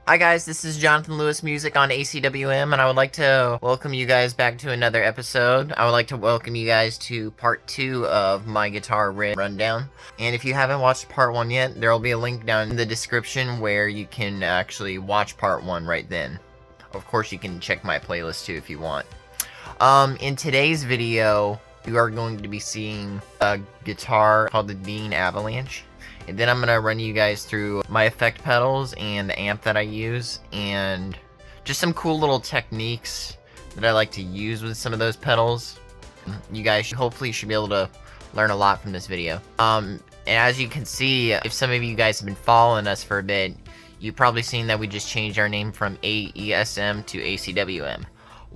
Hi guys, this is Jonathan Lewis Music on A.C.W.M, and I would like to welcome you guys back to another episode. I would like to welcome you guys to part 2 of my guitar riff rundown. And if you haven't watched part 1 yet, there will be a link down in the description where you can actually watch part 1 right then. Of course, you can check my playlist too if you want. In today's video, you are going to be seeing a guitar called the Dean Avalanche. And then I'm going to run you guys through my effect pedals and the amp that I use, and just some cool little techniques that I like to use with some of those pedals. You guys hopefully should be able to learn a lot from this video. And as you can see, if some of you guys have been following us for a bit, you've probably seen that we just changed our name from A.E.S.M to A.C.W.M.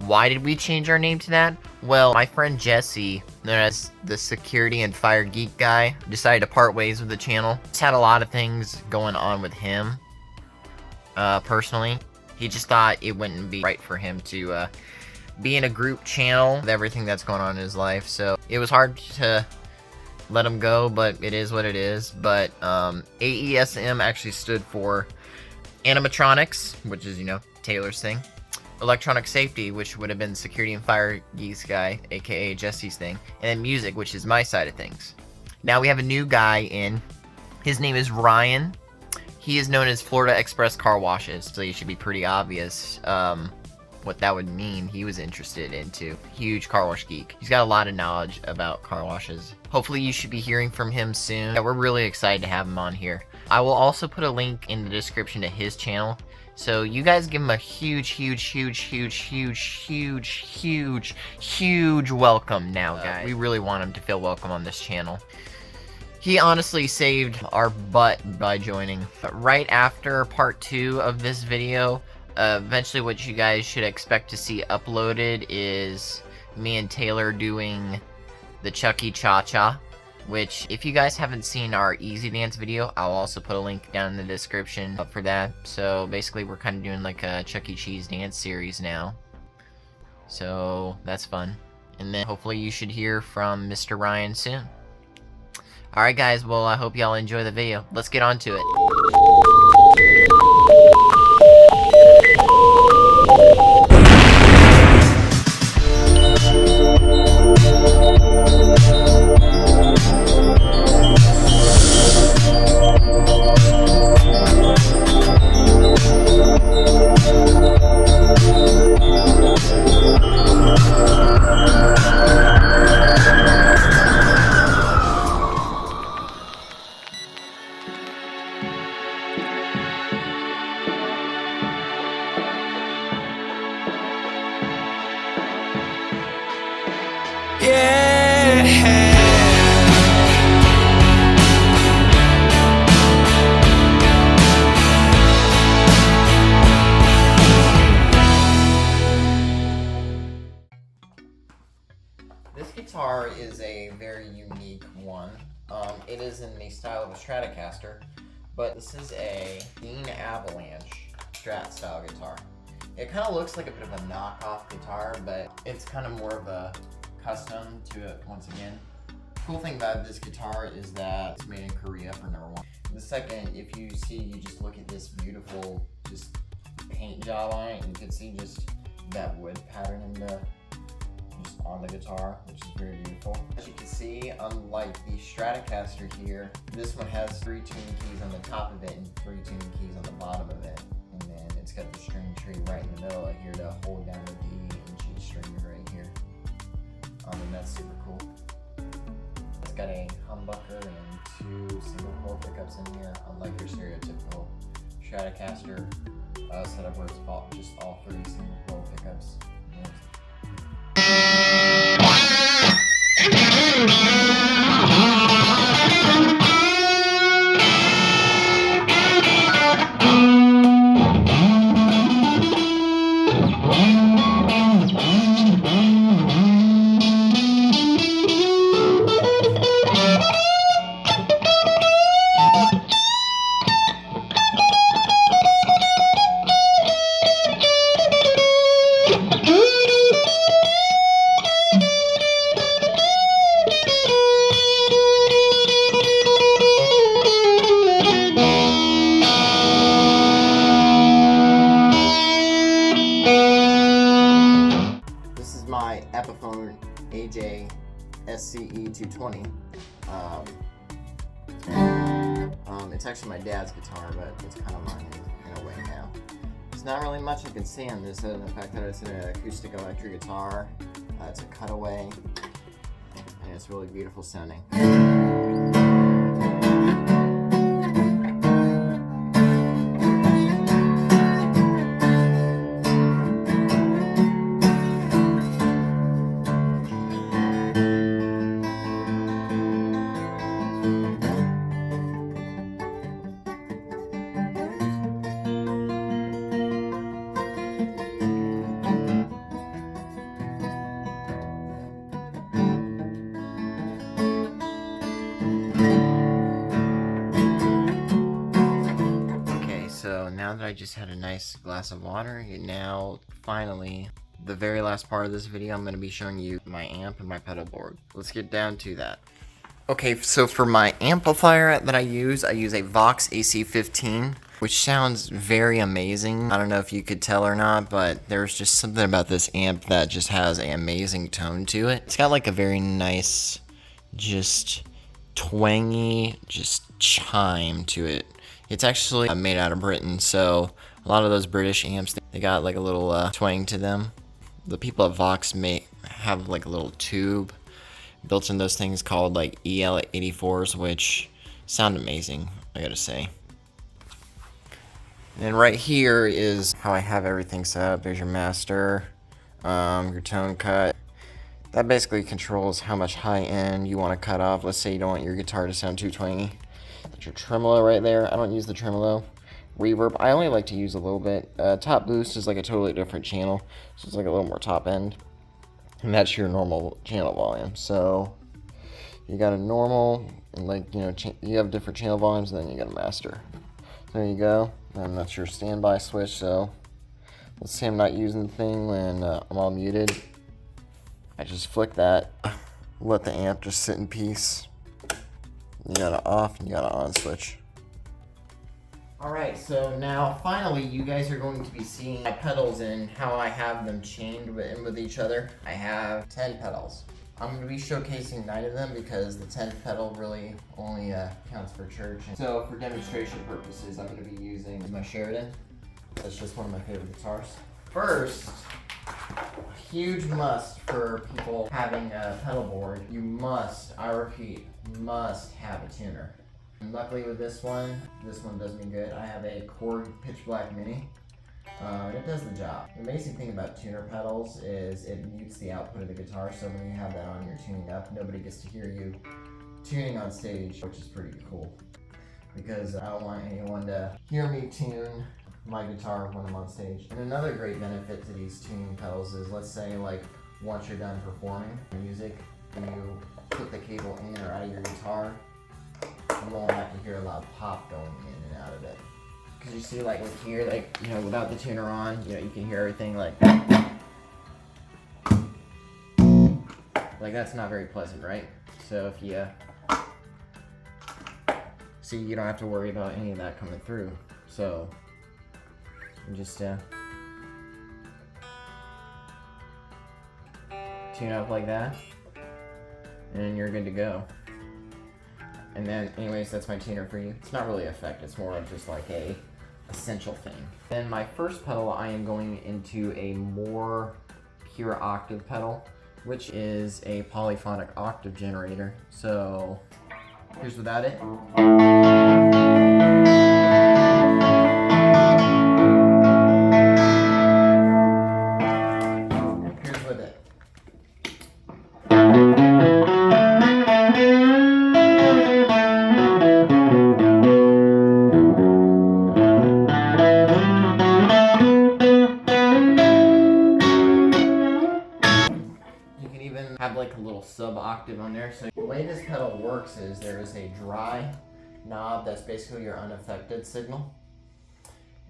Why did we change our name to that? Well, my friend Jesse, known as the security and fire geek guy, decided to part ways with the channel. Just had a lot of things going on with him, personally. He just thought it wouldn't be right for him to be in a group channel with everything that's going on in his life. So it was hard to let him go, but it is what it is. But AESM actually stood for animatronics, which is, you know, Taylor's thing. Electronic safety, which would have been security and fire geeks guy, aka Jesse's thing, and then music, which is my side of things. Now we have a new guy in. His name is Ryan. He is known as Florida Express Car Washes, so it should be pretty obvious what that would mean. He was interested into. Huge car wash geek. He's got a lot of knowledge about car washes. Hopefully you should be hearing from him soon. Yeah, we're really excited to have him on here. I will also put a link in the description to his channel. So you guys give him a huge welcome now, guys. We really want him to feel welcome on this channel. He honestly saved our butt by joining. But right after part 2 of this video, eventually what you guys should expect to see uploaded is me and Taylor doing the Chucky Cha-Cha. Which, if you guys haven't seen our Easy Dance video, I'll also put a link down in the description for that. So basically we're kind of doing like a Chuck E. Cheese dance series now. So that's fun. And then hopefully you should hear from Mr. Ryan soon. Alright guys, well I hope y'all enjoy the video. Let's get on to it. This guitar is a very unique one. It is in the style of a Stratocaster, but this is a Dean Avalanche Strat style guitar. It kind of looks like a bit of a knockoff guitar, but it's kind of more of a custom to it once again. Cool thing about this guitar is that it's made in Korea for #1. The second, if you see, you just look at this beautiful just paint job on it, and you can see just that wood pattern in the on the guitar, which is very beautiful. As you can see, unlike the Stratocaster here, this one has 3 tuning keys on the top of it and 3 tuning keys on the bottom of it. And then it's got the string tree right in the middle here to hold down the D and G string right here. And that's super cool. It's got a humbucker and 2 single coil pickups in here, unlike your stereotypical Stratocaster setup where it's just all 3 single coil pickups. AJ SCE 220. It's actually my dad's guitar, but it's kind of mine in a way now. There's not really much I can say on this other than the fact that it's an acoustic electric guitar. It's a cutaway, and it's really beautiful sounding. So now that I just had a nice glass of water, now finally, the very last part of this video, I'm going to be showing you my amp and my pedal board. Let's get down to that. Okay, so for my amplifier that I use a Vox AC-15, which sounds very amazing. I don't know if you could tell or not, but there's just something about this amp that just has an amazing tone to it. It's got like a very nice, just twangy, just chime to it. It's actually made out of Britain, so a lot of those British amps, they got like a little twang to them. The people at Vox have like a little tube built in those things called like EL84s, which sound amazing, I gotta say. And right here is how I have everything set up. There's your master, your tone cut. That basically controls how much high end you want to cut off. Let's say you don't want your guitar to sound too twangy. That's your tremolo right there. I don't use the tremolo. Reverb, I only like to use a little bit. Top boost is like a totally different channel, so it's like a little more top end. And that's your normal channel volume. So you got a normal, and like, you know, you have different channel volumes, and then you got a master. There you go. And that's your standby switch. So let's say I'm not using the thing when I'm all muted. I just flick that, let the amp just sit in peace. You got an off and you got an on switch. Alright, so now finally you guys are going to be seeing my pedals and how I have them chained with each other. I have 10 pedals. I'm going to be showcasing 9 of them because the 10th pedal really only counts for church. So for demonstration purposes, I'm going to be using my Sheridan. That's just one of my favorite guitars. First, a huge must for people having a pedal board, you must, I repeat, must have a tuner. And luckily with this one does me good. I have a Korg Pitch Black Mini. It does the job. The amazing thing about tuner pedals is it mutes the output of the guitar, so when you have that on, you're tuning up, nobody gets to hear you tuning on stage, which is pretty cool. Because I don't want anyone to hear me tune my guitar when I'm on stage. And another great benefit to these tuning pedals is, let's say like once you're done performing music and you put the cable in or out of your guitar, you won't have to hear a loud pop going in and out of it. Because you see like with here, like, you know, without the tuner on, you know, you can hear everything like that's not very pleasant, right? So if you see, you don't have to worry about any of that coming through. So you just tune up like that, and you're good to go. And then, anyways, that's my tuner for you. It's not really effect, it's more of just like a essential thing. Then my first pedal, I am going into a more pure octave pedal, which is a polyphonic octave generator. So here's without it. Here's with it. Have like a little sub-octave on there. So the way this pedal works is there is a dry knob that's basically your unaffected signal.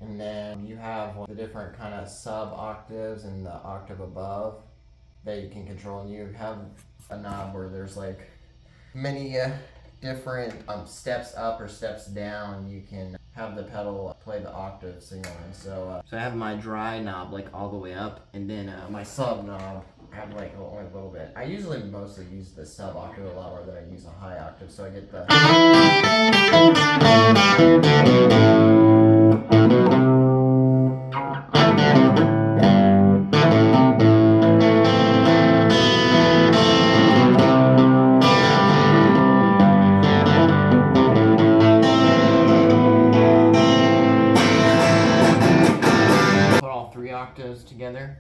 And then you have the different kind of sub-octaves and the octave above that you can control. And you have a knob where there's like many different steps up or steps down. You can have the pedal play the octave signal. And so I have my dry knob like all the way up, and then my sub knob add like only a little bit. I usually mostly use the sub octave a lot more than I use a high octave, so I get the. Put all 3 octaves together.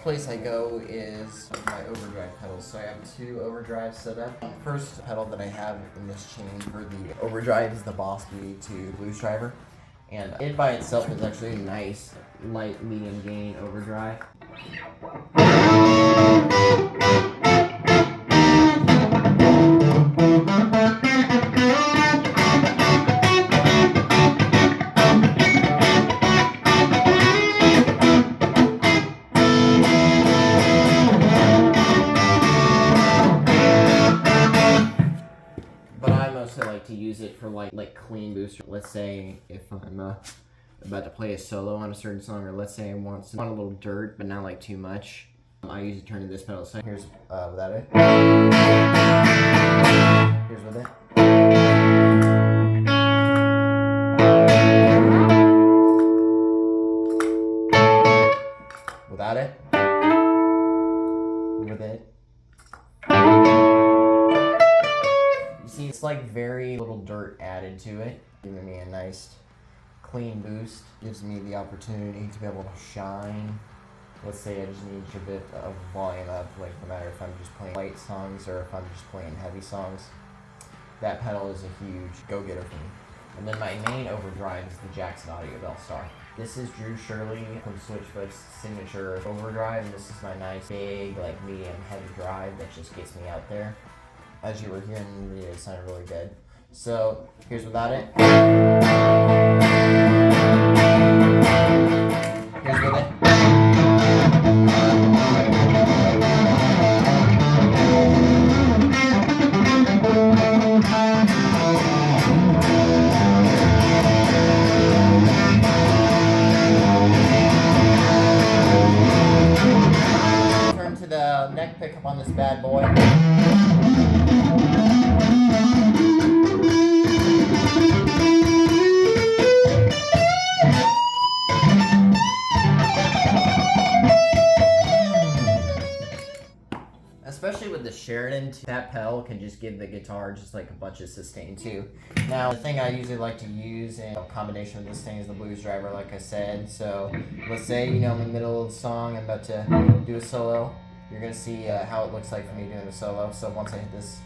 Place I go is my overdrive pedals. So I have 2 overdrives set up. The first pedal that I have in this chain for the overdrive is the Boss B2 Blues Driver. And it by itself is actually a nice light medium gain overdrive. To use it for like clean booster. Let's say if I'm about to play a solo on a certain song, or let's say I want a little dirt but not like too much, I usually turn to this pedal. So here's without it. Here's with it. Without it. With it. See, it's like very little dirt added to it, giving me a nice clean boost. Gives me the opportunity to be able to shine. Let's say I just need a bit of volume up, like no matter if I'm just playing light songs or if I'm just playing heavy songs. That pedal is a huge go-getter for me. And then my main overdrive is the Jackson Audio Bell-Star. This is Drew Shirley from Switchfoot's signature overdrive, and this is my nice big, like medium heavy drive that just gets me out there. As you were hearing in the video, it sounded really good. So here's without it. Here's with it. Turn to the neck pickup on this bad boy. Especially with the Sheridan, that pedal can just give the guitar just like a bunch of sustain too. Now, the thing I usually like to use in combination with this thing is the blues driver, like I said. So let's say, I'm in the middle of the song, I'm about to do a solo. You're gonna see how it looks like for me doing a solo. So once I hit this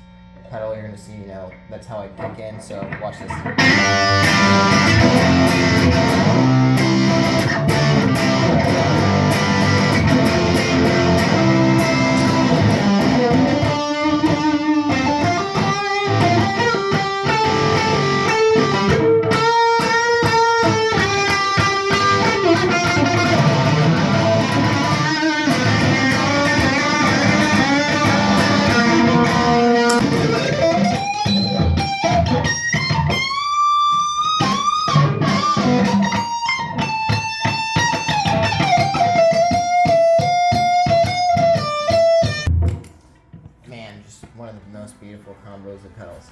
pedal, you're gonna see, that's how I kick in. So watch this. One of the most beautiful combos of pedals.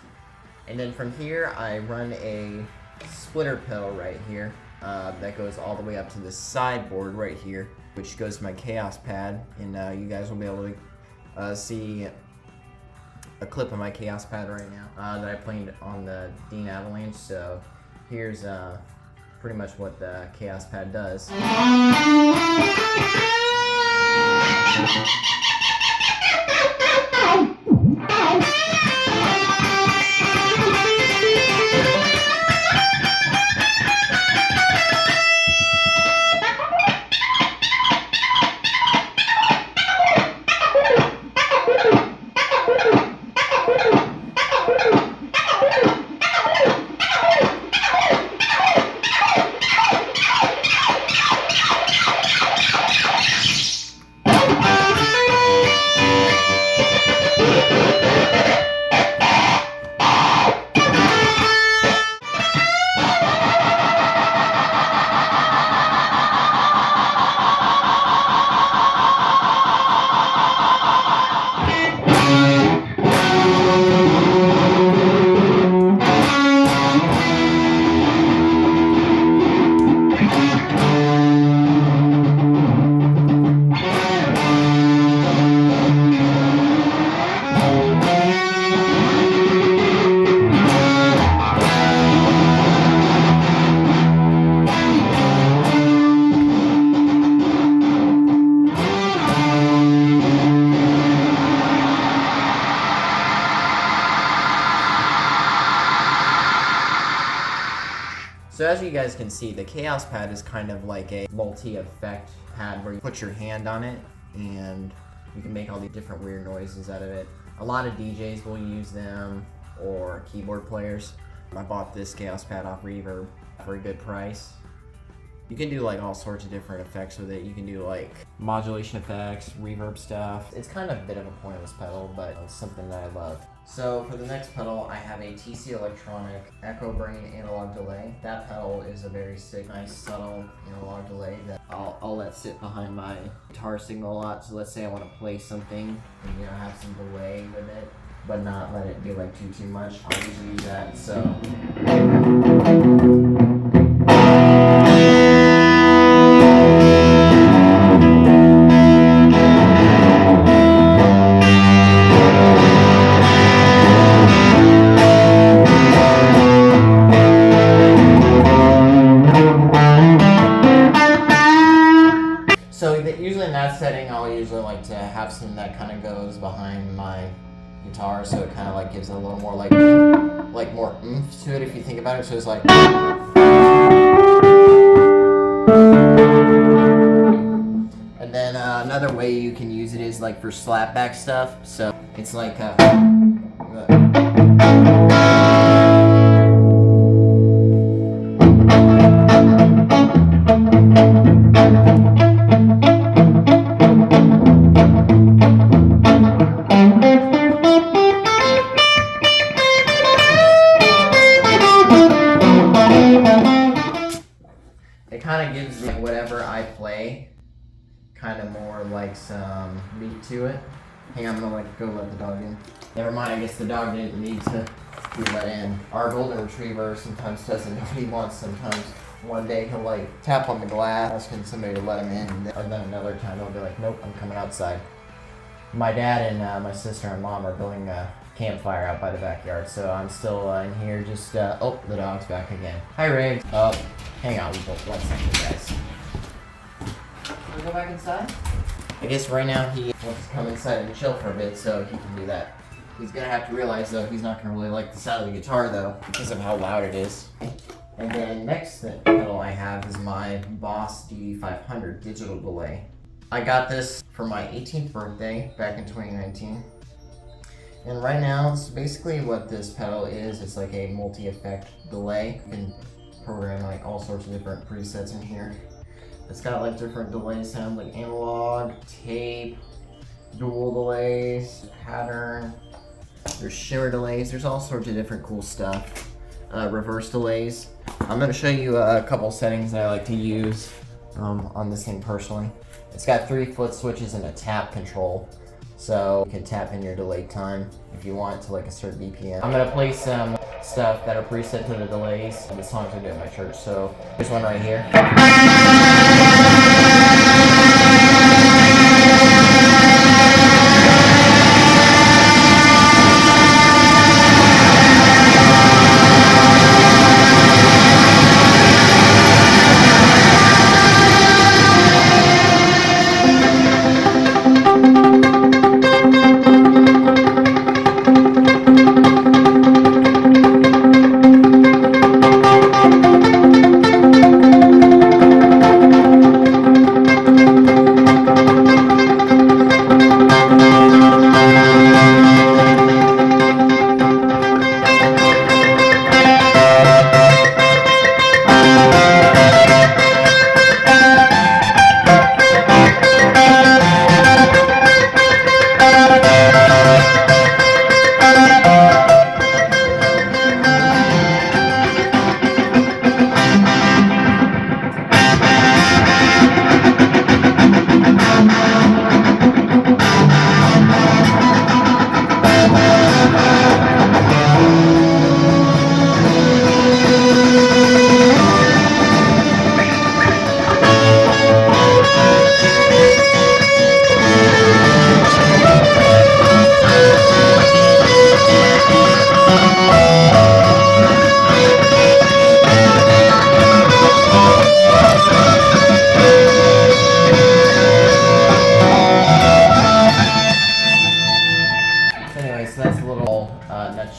And then from here, I run a splitter pedal right here that goes all the way up to the sideboard right here, which goes to my Chaos pad. And you guys will be able to see a clip of my Chaos pad right now that I played on the Dean Avalanche. So here's pretty much what the Chaos pad does. So as you guys can see, the Chaos pad is kind of like a multi-effect pad where you put your hand on it and you can make all these different weird noises out of it. A lot of DJs will use them, or keyboard players. I bought this Chaos pad off Reverb for a good price. You can do like all sorts of different effects with it. You can do like modulation effects, reverb stuff. It's kind of a bit of a pointless pedal, but it's something that I love. So for the next pedal, I have a TC Electronic Echo Brain analog delay. That pedal is a very sick, nice, subtle analog delay that I'll let sit behind my guitar signal a lot. So let's say I want to play something and have some delay with it, but not let it be like too much. I'll usually use that. So. Usually in that setting, I'll usually like to have something that kind of goes behind my guitar, so it kind of like gives it a little more like more oomph to it if you think about it. So it's like, and then another way you can use it is like for slapback stuff. So it's like it kind of gives me whatever I play kind of more like some meat to it. Hang on, I'm gonna go let the dog in. Never mind, I guess the dog didn't need to be let in. Our golden retriever sometimes doesn't know what he wants. Sometimes one day he'll like tap on the glass asking somebody to let him in, and then another time he'll be like, nope, I'm coming outside. My dad and my sister and mom are building a campfire out by the backyard, so I'm still in here just, oh, the dog's back again. Hi, Riggs. Oh, hang on, we both one second, guys. Can we go back inside? I guess right now he wants to come inside and chill for a bit, so he can do that. He's gonna have to realize, though, he's not gonna really like the sound of the guitar, though, because of how loud it is. And then next pedal I have is my Boss DD500 digital delay. I got this for my 18th birthday back in 2019. And right now, it's basically what this pedal is. It's like a multi-effect delay. You can program like all sorts of different presets in here. It's got like different delay sounds like analog, tape, dual delays, pattern. There's shimmer delays. There's all sorts of different cool stuff. Reverse delays. I'm going to show you a couple settings that I like to use on this thing personally. It's got 3 foot switches and a tap control. So you can tap in your delay time if you want to like a certain BPM. I'm gonna play some stuff that are preset to the delays. The songs I do at my church. So there's one right here.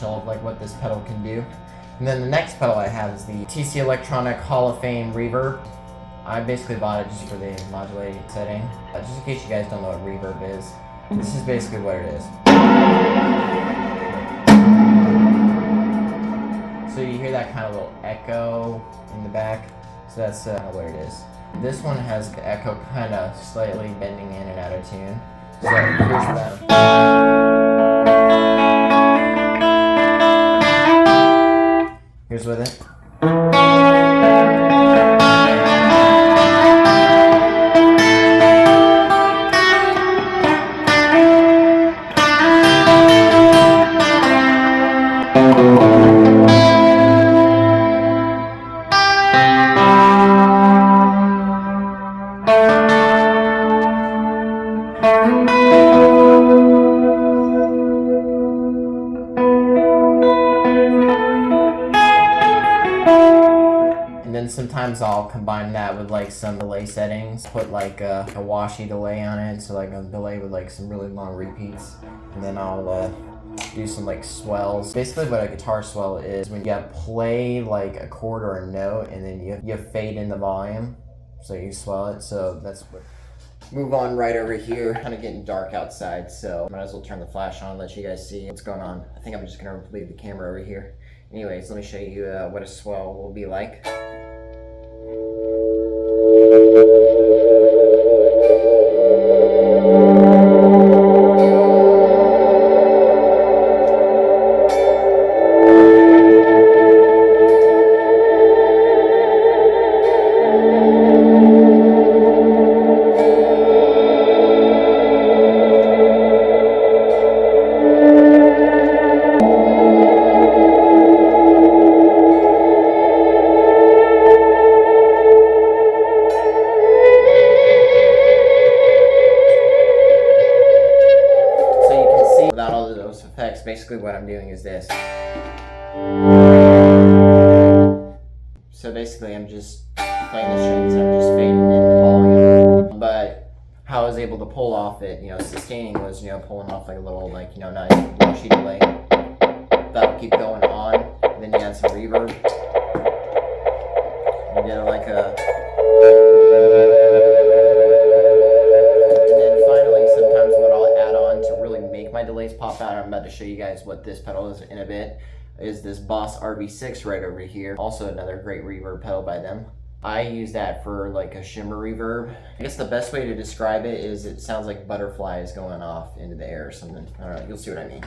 nutshell of like what this pedal can do. And then the next pedal I has the TC Electronic Hall of Fame reverb. I basically bought it just for the modulating setting. Just in case you guys don't know what reverb is, this is basically what it is. So you hear that kind of little echo in the back, so that's what it is. This one has the echo kind of slightly bending in and out of tune. So here's that. Here's with it. And then sometimes I'll combine that with like some delay settings, put like a washy delay on it, so like a delay with like some really long repeats, and then I'll do some like swells. Basically what a guitar swell is when you play like a chord or a note and then you fade in the volume, so you swell it. So that's what. Move on right over here. Kind of getting dark outside, so might as well turn the flash on and let you guys see what's going on. I think I'm just gonna leave the camera over here. Anyways, let me show you what a swell will be like. Without all of those effects, basically what I'm doing is this. So basically I'm just playing the strings and I'm just fading in the volume. But how I was able to pull off it, sustaining was, pulling off like a little, like, nice washy delay. That'll keep going on. And then you add some reverb. You get like a... my delays pop out. I'm about to show you guys what this pedal is in a bit. Is this Boss RV6 right over here. Also another great reverb pedal by them. I use that for like a shimmer reverb. I guess the best way to describe it is it sounds like butterflies going off into the air or something. I don't know, you'll see what I mean.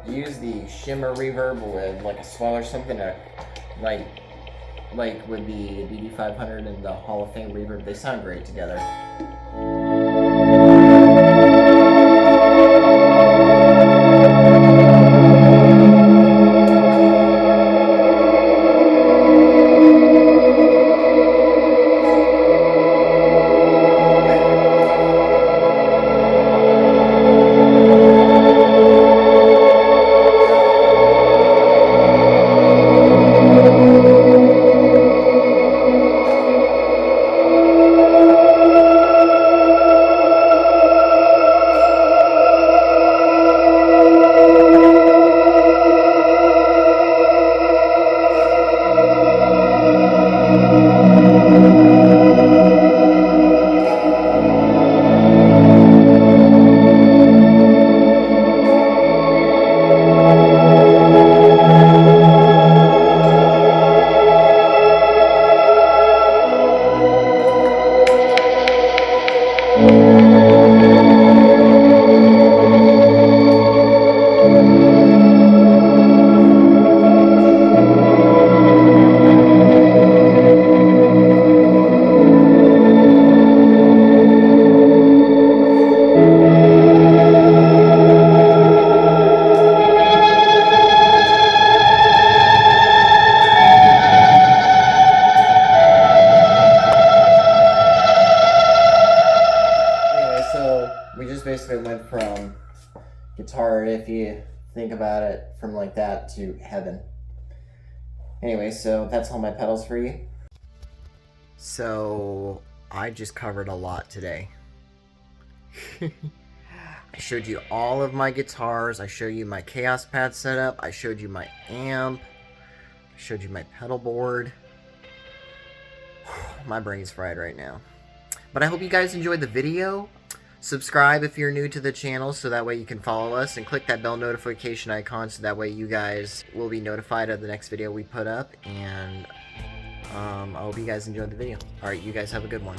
Use the shimmer reverb with like a swell or something, or like with the DD500 and the Hall of Fame reverb, they sound great together. it went from guitar, if you think about it, from like that to heaven. Anyway, so that's all my pedals for you. So I just covered a lot today. I showed you all of my guitars. I showed you my Chaos Pad setup. I showed you my amp. I showed you my pedal board. My brain's fried right now. But I hope you guys enjoyed the video. Subscribe if you're new to the channel so that way you can follow us, and click that bell notification icon so that way you guys will be notified of the next video we put up. And I hope you guys enjoyed the video. Alright, you guys have a good one.